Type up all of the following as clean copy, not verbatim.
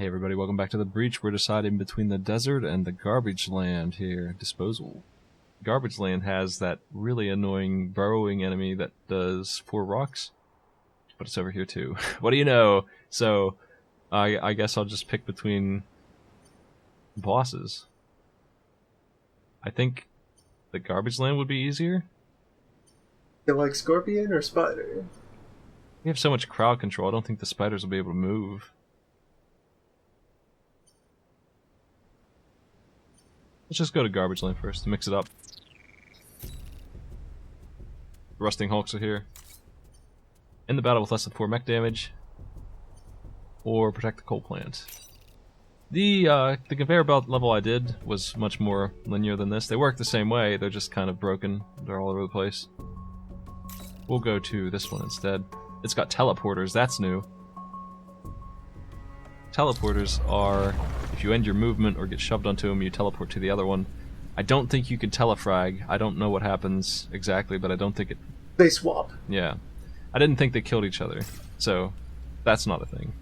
Hey everybody, welcome back to the breach. We're deciding between the desert and the garbage land here. Disposal. Garbage land has that really annoying burrowing enemy that does 4 rocks. But it's over here too. What do you know? So, I guess I'll just pick between bosses. I think the garbage land would be easier. You like scorpion or spider? We have so much crowd control, I don't think the spiders will be able to move. Let's just go to garbage land first to mix it up. The rusting hulks are here. End the battle with less than 4 mech damage. Or protect the coal plant. The conveyor belt level I did was much more linear than this. They work the same way, they're just kind of broken. They're all over the place. We'll go to this one instead. It's got teleporters, that's new. Teleporters are, if you end your movement or get shoved onto them, you teleport to the other one. I don't think you can telefrag. I don't know what happens exactly, but I don't think it... They swap. Yeah. I didn't think they killed each other, so that's not a thing.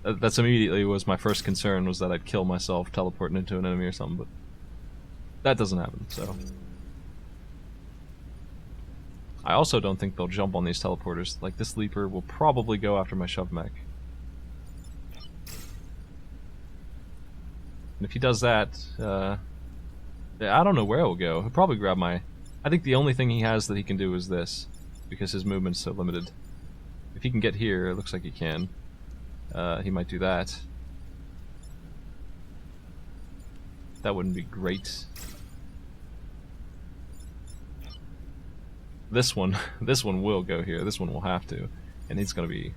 That's immediately was my first concern, was that I'd kill myself teleporting into an enemy or something, but that doesn't happen, so... I also don't think they'll jump on these teleporters. Like, this leaper will probably go after my shove mech. And if he does that, I don't know where he'll go. He'll probably grab my... I think the only thing he has that he can do is this, because his movement's so limited. If he can get here, it looks like he can. He might do that. That wouldn't be great. This one will go here. This one will have to. And he's gonna be...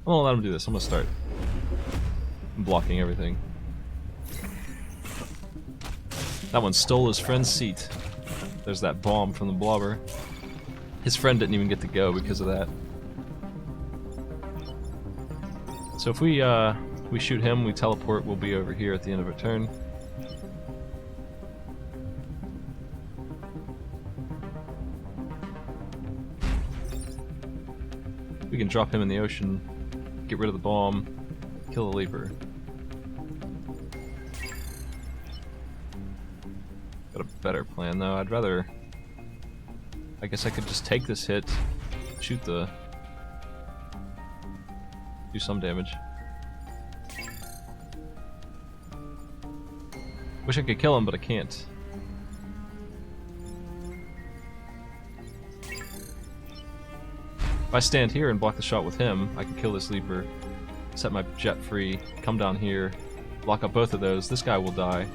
I'm gonna let him do this. I'm gonna start blocking everything. That one stole his friend's seat. There's that bomb from the blobber. His friend didn't even get to go because of that. So if we shoot him, we teleport, we'll be over here at the end of a turn. We can drop him in the ocean, get rid of the bomb, kill the leaper. Got a better plan though. I'd rather... I guess I could just take this hit, shoot the... do some damage. Wish I could kill him, but I can't. If I stand here and block the shot with him, I can kill this leaper, set my jet free, come down here, block up both of those. This guy will die.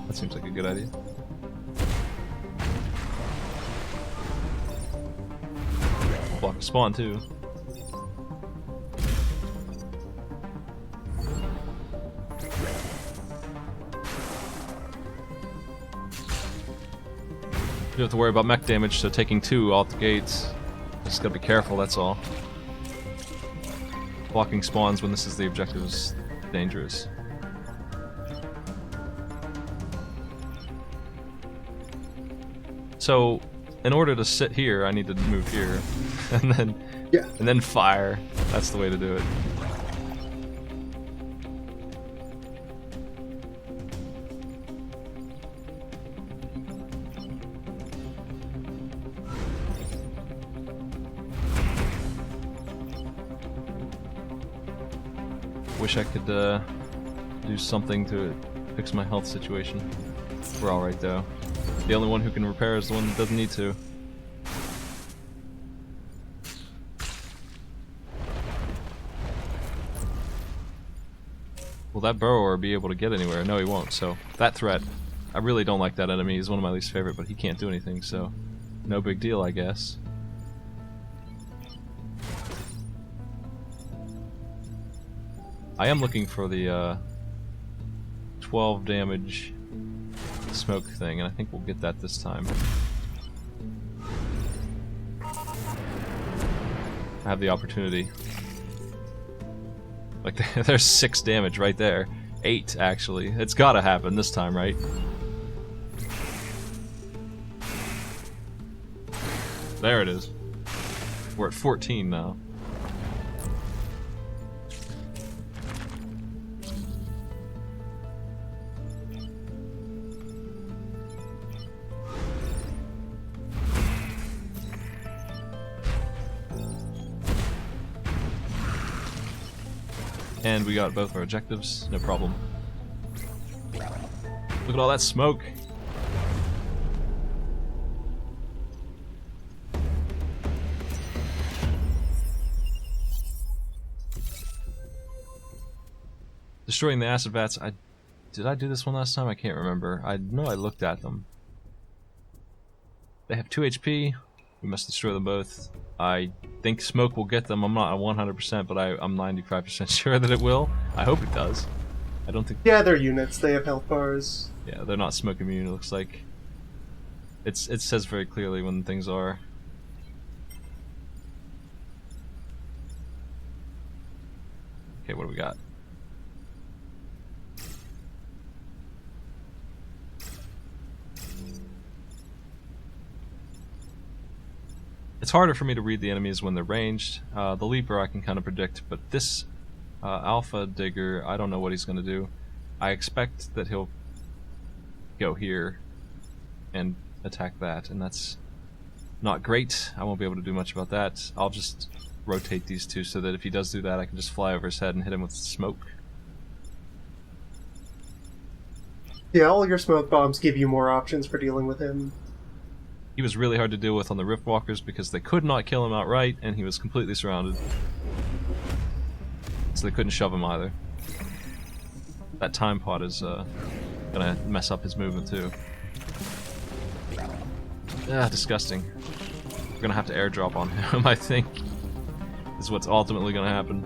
That seems like a good idea. Block the spawn too. You don't have to worry about mech damage, so taking 2 off the gates. Just gotta be careful, that's all. Blocking spawns when this is the objective is dangerous. So, in order to sit here, I need to move here, and then fire. That's the way to do it. Wish I could do something to fix my health situation. We're alright though. The only one who can repair is the one that doesn't need to. Will that burrower be able to get anywhere? No, he won't, so that threat, I really don't like that enemy. He's one of my least favorite, but he can't do anything, so no big deal, I guess. I am looking for the 12 damage smoke thing, and I think we'll get that this time. I have the opportunity. Like, there's 6 damage right there. 8, actually. It's gotta happen this time, right? There it is. We're at 14 now. And we got both our objectives, no problem. Look at all that smoke! Destroying the acid vats. Did I do this one last time? I can't remember. I know I looked at them. They have 2 HP. We must destroy them both. I think smoke will get them. I'm not 100%, but I'm 95% sure that it will. I hope it does. I don't think... Yeah, they're units. They have health bars. Yeah, they're not smoke immune, it looks like. It says very clearly when things are. Okay, what do we got? It's harder for me to read the enemies when they're ranged. The Leaper I can kind of predict, but this Alpha Digger, I don't know what he's going to do. I expect that he'll go here and attack that, and that's not great. I won't be able to do much about that. I'll just rotate these two so that if he does do that, I can just fly over his head and hit him with smoke. Yeah, all your smoke bombs give you more options for dealing with him. He was really hard to deal with on the Riftwalkers because they could not kill him outright, and he was completely surrounded. So they couldn't shove him either. That time pod is gonna mess up his movement too. Ah, disgusting. We're gonna have to airdrop on him, I think. Is what's ultimately gonna happen.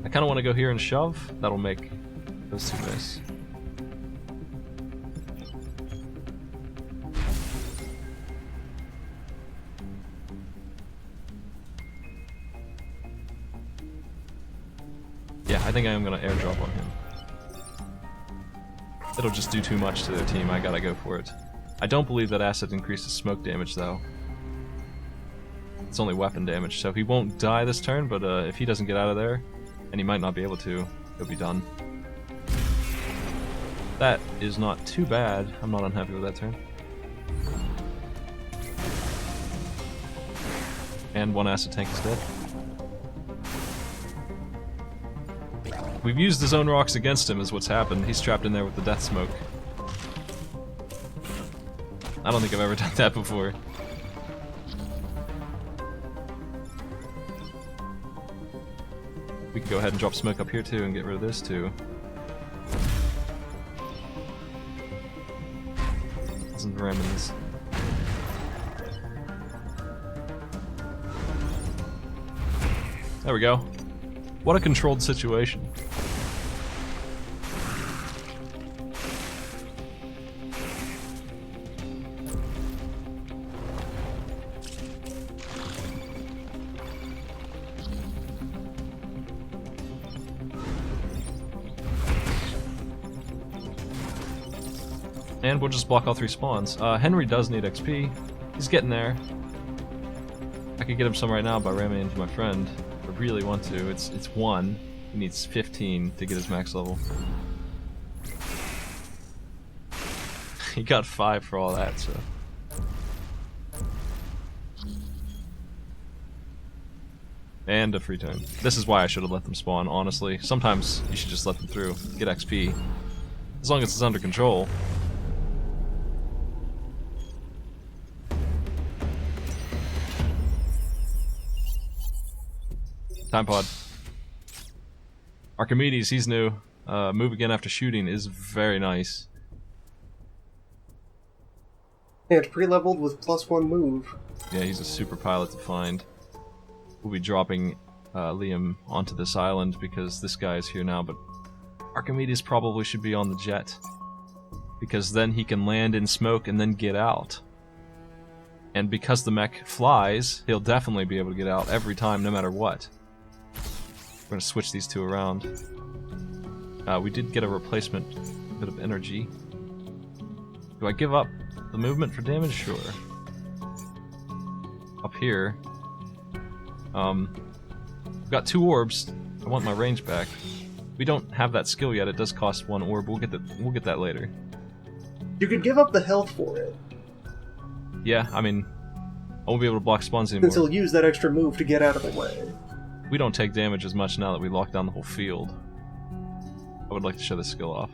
I kinda wanna go here and shove. That'll make those two miss. Yeah, I think I am gonna airdrop on him. It'll just do too much to their team, I gotta go for it. I don't believe that acid increases smoke damage though. It's only weapon damage, so he won't die this turn, but if he doesn't get out of there, and he might not be able to, he'll be done. That is not too bad. I'm not unhappy with that turn. And one acid tank is dead. We've used the zone rocks against him is what's happened. He's trapped in there with the death smoke. I don't think I've ever done that before. We can go ahead and drop smoke up here too and get rid of this too. Some remnants. There we go. What a controlled situation. And we'll just block all 3 spawns. Henry does need XP. He's getting there. I could get him some right now by ramming into my friend. If I really want to. It's 1. He needs 15 to get his max level. He got 5 for all that, so... And a free turn. This is why I should have let them spawn, honestly. Sometimes you should just let them through. Get XP. As long as it's under control. Time pod. Archimedes, he's new. Move again after shooting is very nice. And pre-leveled with +1 move. Yeah, he's a super pilot to find. We'll be dropping Liam onto this island because this guy is here now, but Archimedes probably should be on the jet. Because then he can land in smoke and then get out. And because the mech flies, he'll definitely be able to get out every time, no matter what. We're gonna switch these two around. We did get a replacement bit of energy. Do I give up the movement for damage? Sure. Up here, we've got 2 orbs. I want my range back. We don't have that skill yet. It does cost 1 orb. We'll get that later. You could give up the health for it. Yeah, I mean, I won't be able to block spawns anymore. Since he'll use that extra move to get out of the way. We don't take damage as much now that we lock down the whole field. I would like to show this skill off.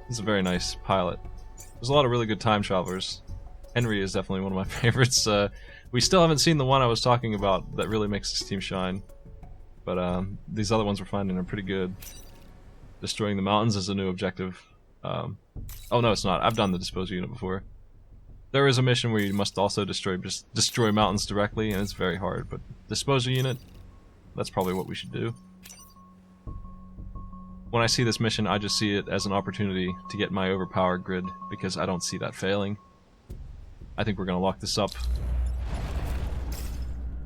This is a very nice pilot. There's a lot of really good time travelers. Henry is definitely one of my favorites. We still haven't seen the one I was talking about that really makes this team shine. But these other ones we're finding are pretty good. Destroying the mountains is a new objective. Oh no, it's not. I've done the disposal unit before. There is a mission where you must also destroy mountains directly, and it's very hard. But disposal unit, that's probably what we should do. When I see this mission, I just see it as an opportunity to get my overpowered grid, because I don't see that failing. I think we're going to lock this up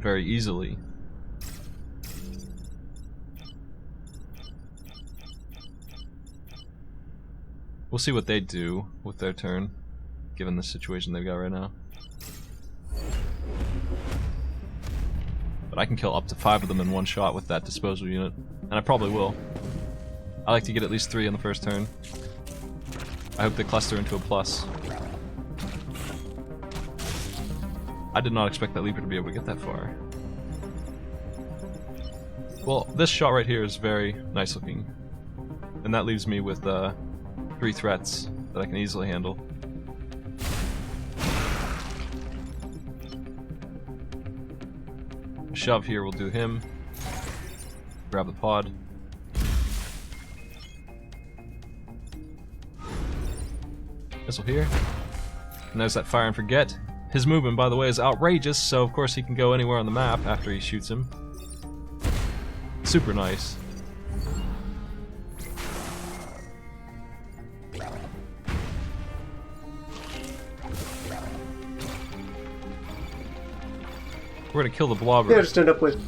very easily. We'll see what they do with their turn, given the situation they've got right now. But I can kill up to 5 of them in one shot with that disposal unit, and I probably will. I like to get at least 3 in the first turn. I hope they cluster into a plus. I did not expect that Leaper to be able to get that far. Well, this shot right here is very nice looking. And that leaves me with 3 threats that I can easily handle. A shove here will do him. Grab the pod. Missile here. And there's that fire and forget. His movement, by the way, is outrageous, so of course he can go anywhere on the map after he shoots him. Super nice. We're gonna kill the blobber. Yeah, just end up with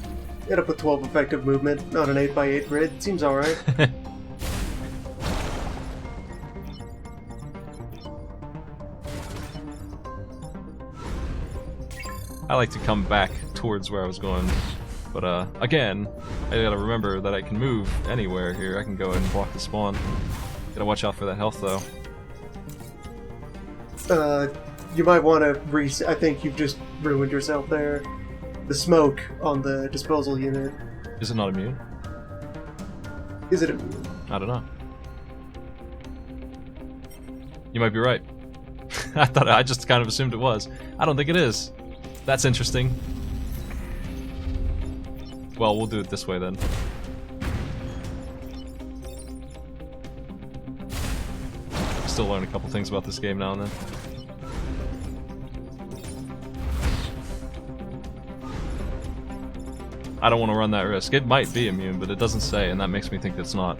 12 effective movement, not an 8x8 grid. Seems alright. I like to come back towards where I was going, but again, I gotta remember that I can move anywhere here. I can go and block the spawn. Gotta watch out for that health though. You might want to I think you've just ruined yourself there. The smoke on the disposal unit. Is it not immune? Is it immune? I don't know. You might be right. I just kind of assumed it was. I don't think it is. That's interesting. Well, we'll do it this way then. Still learn a couple things about this game now and then. I don't want to run that risk. It might be immune, but it doesn't say, and that makes me think it's not.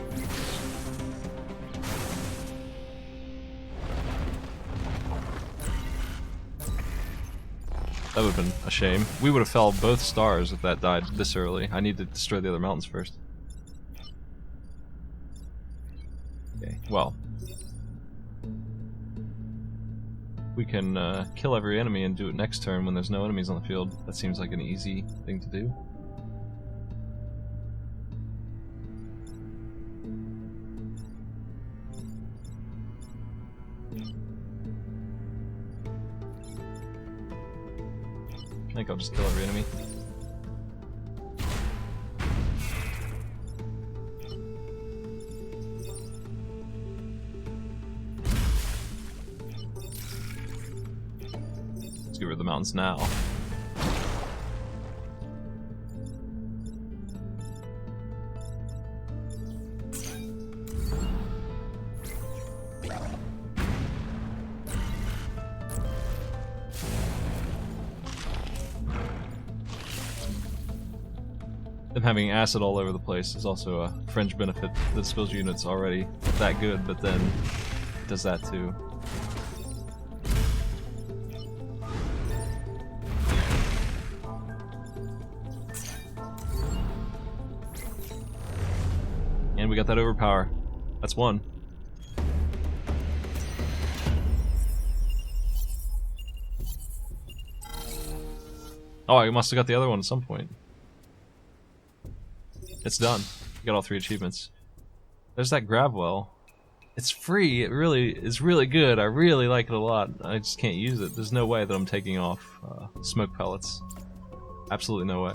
That would have been a shame. We would have fell both stars if that died this early. I need to destroy the other mountains first. Okay, well. We can kill every enemy and do it next turn when there's no enemies on the field. That seems like an easy thing to do. I think I'll just kill every enemy. Let's get rid of the mountains now. Them having acid all over the place is also a fringe benefit. The disposal unit's already that good, but then it does that too. And we got that overpower. That's one. Oh, I must have got the other one at some point. It's done. Got all 3 achievements. There's that grab well. It's free. It really is really good. I really like it a lot. I just can't use it. There's no way that I'm taking off smoke pellets. Absolutely no way.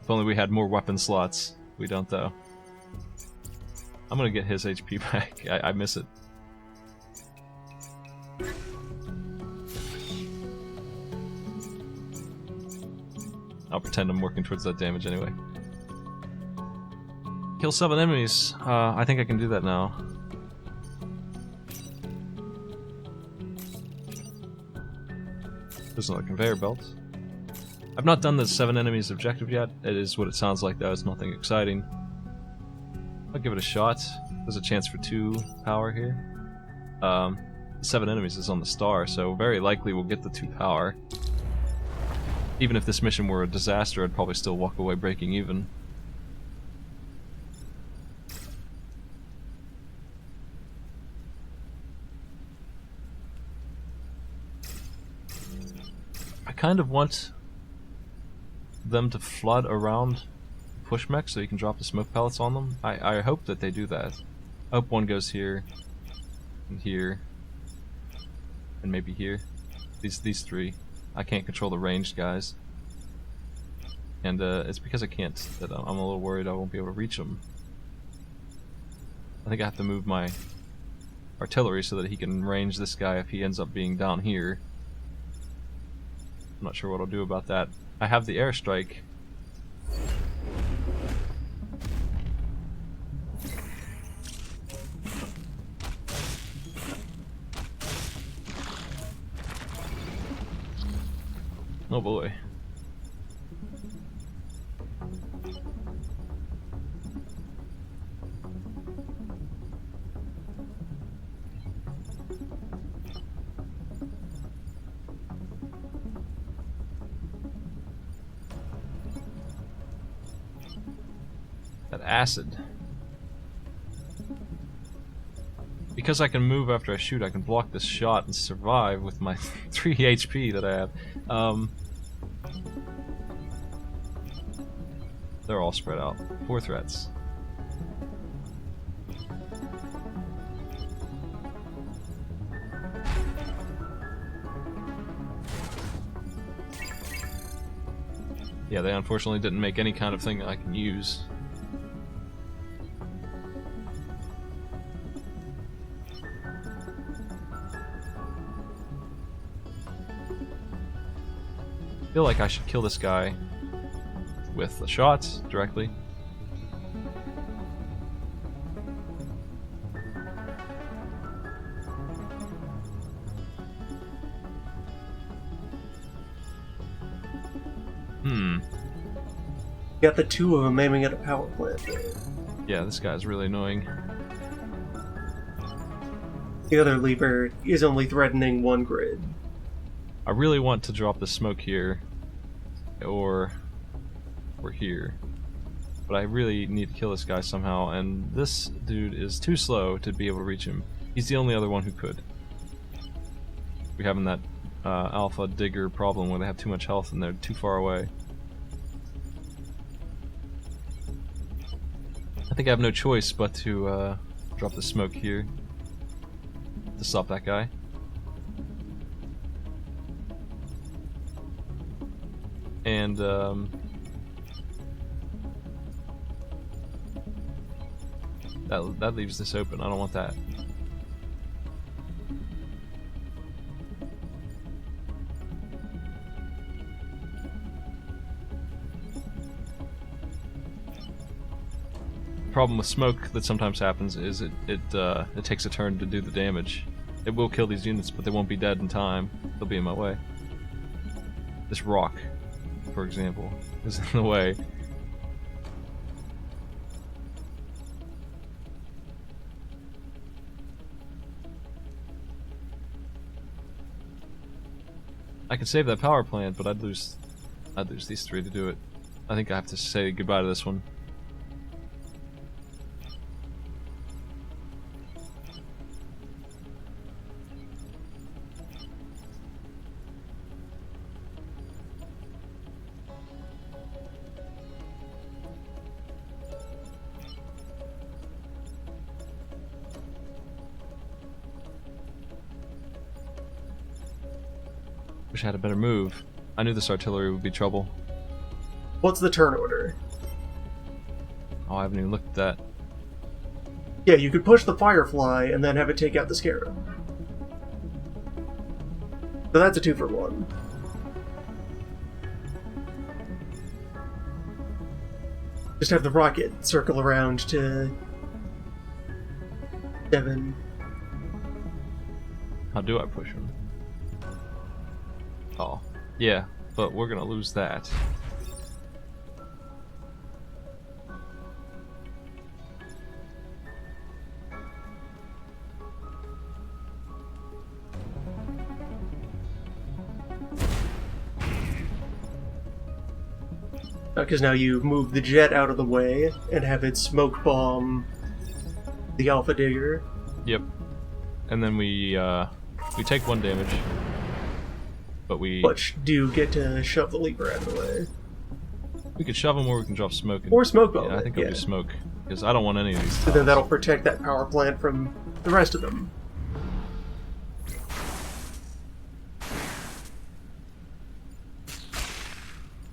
If only we had more weapon slots. We don't though. I'm gonna get his HP back. I miss it. I'll pretend I'm working towards that damage anyway. Kill 7 enemies. I think I can do that now. There's another conveyor belt. I've not done the 7 enemies objective yet. It is what it sounds like though. It's nothing exciting. I'll give it a shot. There's a chance for 2 power here. 7 enemies is on the star, so very likely we'll get the 2 power. Even if this mission were a disaster, I'd probably still walk away breaking even. I kind of want them to flood around push mech so you can drop the smoke pellets on them. I hope that they do that. I hope one goes here, and here, and maybe here. These 3. I can't control the ranged guys. And it's because I can't that I'm a little worried I won't be able to reach them. I think I have to move my artillery so that he can range this guy if he ends up being down here. I'm not sure what I'll do about that. I have the airstrike. Oh boy. That acid. Because I can move after I shoot, I can block this shot and survive with my 3 HP that I have. They're all spread out. 4 threats. Yeah, they unfortunately didn't make any kind of thing that I can use. I feel like I should kill this guy with a shot directly. Got the 2 of them aiming at a power plant. Yeah, this guy's really annoying. The other lever is only threatening 1 grid. I really want to drop the smoke here, or here, but I really need to kill this guy somehow, and this dude is too slow to be able to reach him. He's the only other one who could. We're having that alpha digger problem where they have too much health and they're too far away. I think I have no choice but to drop the smoke here to stop that guy. And that leaves this open. I don't want that. The problem with smoke that sometimes happens is it takes a turn to do the damage. It will kill these units, but they won't be dead in time. They'll be in my way. This rock, for example, is in the way. I could save that power plant, but I'd lose these 3 to do it. I think I have to say goodbye to this one. Wish I had a better move. I knew this artillery would be trouble. What's the turn order? Oh, I haven't even looked at that. Yeah, you could push the Firefly and then have it take out the Scarab. So that's a 2-for-1. Just have the rocket circle around to 7. How do I push him? Oh, yeah, but we're gonna lose that. Because now you move the jet out of the way and have it smoke bomb the Alpha Digger. Yep. And then we take 1 damage. But But do you get to shove the Leaper out of the way? we could shove him or we can drop smoke. Or smoke bomb Yeah, I it, think I'll yeah. do smoke. Because I don't want any of these So then tiles. that'll protect that power plant from the rest of them.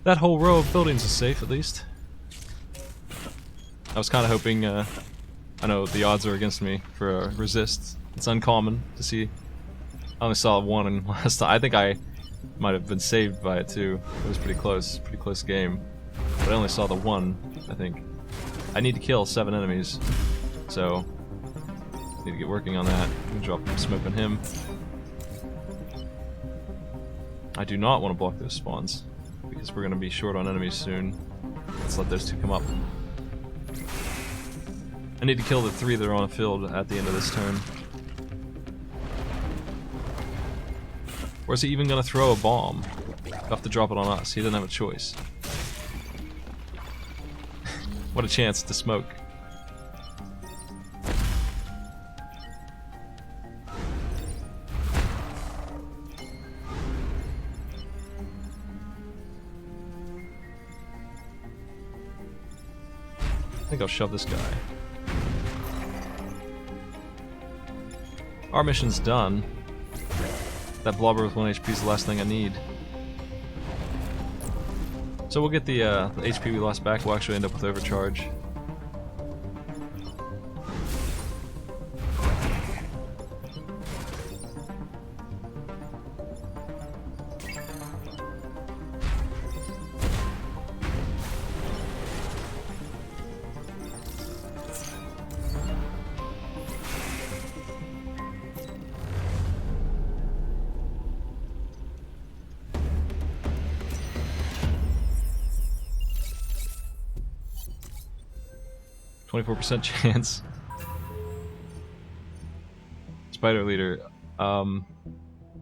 That whole row of buildings is safe, at least. I was kind of hoping, I know the odds are against me for a resist. It's uncommon to see. I only saw 1 in last time. I think I might have been saved by it too. It was pretty close game. But I only saw the 1, I think. I need to kill 7 enemies, so need to get working on that. I'm gonna drop smoke on him. I do not want to block those spawns, because we're going to be short on enemies soon. Let's let those 2 come up. I need to kill the 3 that are on the field at the end of this turn. Or is he even going to throw a bomb? He'll have to drop it on us. He doesn't have a choice. What a chance to smoke. I think I'll shove this guy. Our mission's done. That blobber with 1 HP is the last thing I need. So we'll get the HP we lost back. We'll actually end up with overcharge. %, chance. Spider leader.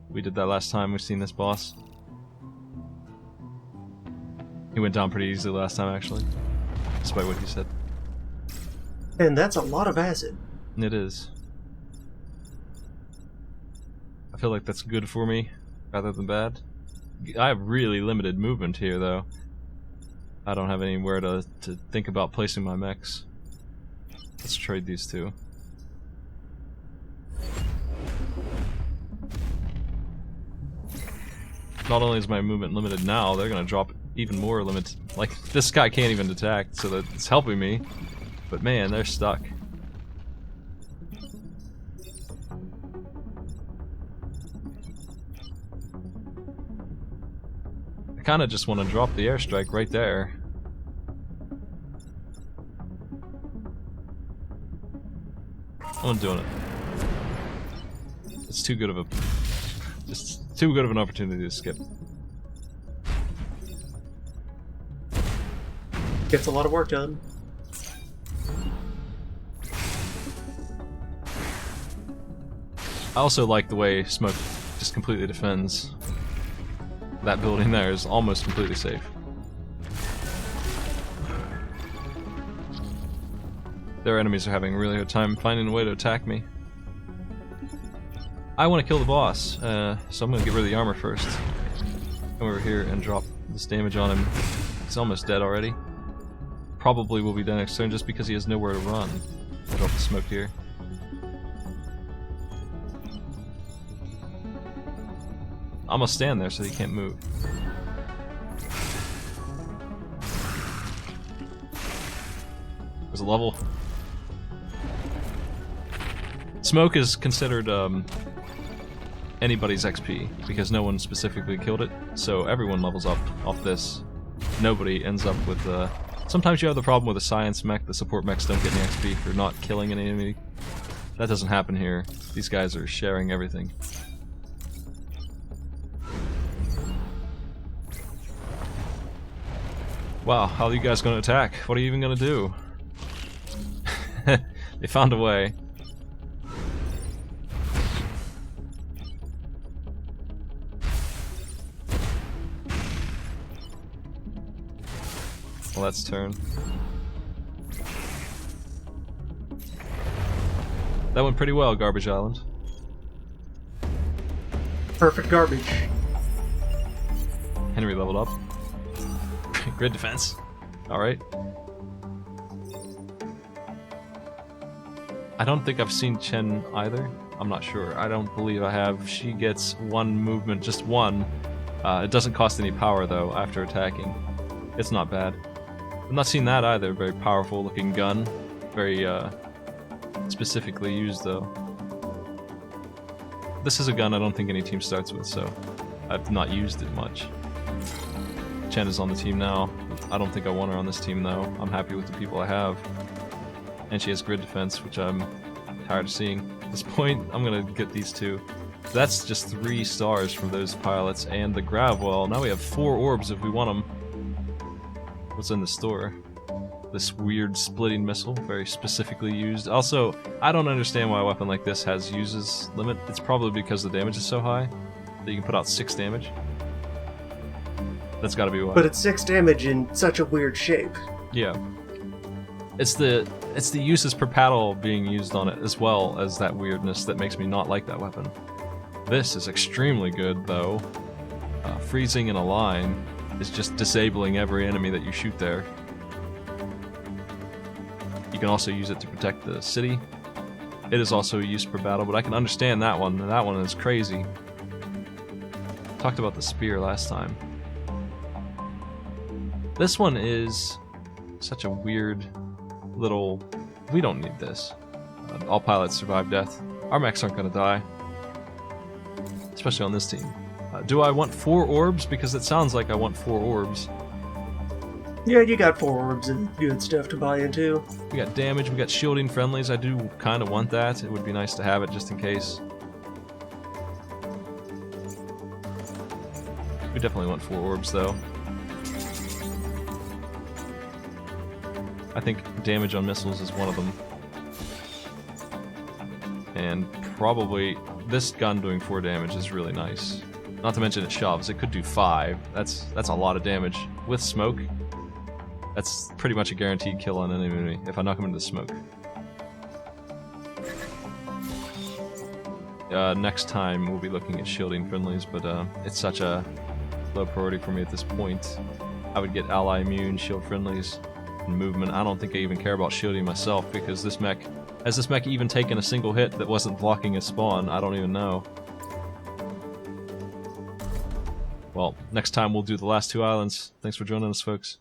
We did that last time we've seen this boss. He went down pretty easily last time, actually. Despite what he said. And that's a lot of acid. It is. I feel like that's good for me, rather than bad. I have really limited movement here, though. I don't have anywhere to think about placing my mechs. Let's trade these 2. Not only is my movement limited now, they're gonna drop even more limit. Like, this guy can't even detect, so that it's helping me. But man, they're stuck. I kinda just want to drop the airstrike right there. I'm doing it. It's too good of a... just too good of an opportunity to skip. Gets a lot of work done. I also like the way smoke just completely defends. That building there is almost completely safe. Their enemies are having a really hard time finding a way to attack me. I want to kill the boss, so I'm going to get rid of the armor first. Come over here and drop this damage on him. He's almost dead already. Probably will be dead next turn just because he has nowhere to run. Drop the smoke here. I'm gonna stand there so he can't move. There's a level. Smoke is considered anybody's XP because no one specifically killed it, so everyone levels up off this. Nobody ends up with sometimes you have the problem with a science mech, the support mechs don't get any XP for not killing an enemy. That doesn't happen here. These guys are sharing everything. Wow, how are you guys gonna attack? What are you even gonna do? They found a way. Well, that's turn. That went pretty well, Garbage Island. Perfect garbage. Henry leveled up. Grid defense. Alright. I don't think I've seen Chen either. I'm not sure. I don't believe I have. She gets one movement, just one. It doesn't cost any power though after attacking. It's not bad. I've not seen that either. Very powerful looking gun. Very specifically used though. This is a gun I don't think any team starts with, so I've not used it much. Chen is on the team now. I don't think I want her on this team though. I'm happy with the people I have. And she has grid defense, which I'm tired of seeing. At this point, I'm gonna get these two. That's just 3 stars from those pilots and the grav well. Now we have 4 orbs if we want them. What's in the store? This weird splitting missile, very specifically used. Also, I don't understand why a weapon like this has uses limit. It's probably because the damage is so high that you can put out 6 damage. That's gotta be why. But it's 6 damage in such a weird shape. Yeah. It's the uses per paddle being used on it as well as that weirdness that makes me not like that weapon. This is extremely good though. Freezing in a line is just disabling every enemy that you shoot there. You can also use it to protect the city. It is also used per battle, but I can understand that one, and that one is crazy. Talked about the spear last time. This one is such a weird little... We don't need this. All pilots survive death. Our mechs aren't going to die. Especially on this team. Do I want 4 orbs? Because it sounds like I want 4 orbs. Yeah, you got 4 orbs and good stuff to buy into. We got damage, we got shielding friendlies. I do kind of want that. It would be nice to have it just in case. We definitely want 4 orbs though. I think damage on missiles is one of them. And probably this gun doing 4 damage is really nice. Not to mention it shoves. It could do 5. That's a lot of damage. With smoke, that's pretty much a guaranteed kill on an enemy if I knock him into the smoke. Next time we'll be looking at shielding friendlies, but it's such a low priority for me at this point. I would get ally immune, shield friendlies, and movement. I don't think I even care about shielding myself because this mech... Has this mech even taken a single hit that wasn't blocking a spawn? I don't even know. Well, next time we'll do the last 2 islands. Thanks for joining us, folks.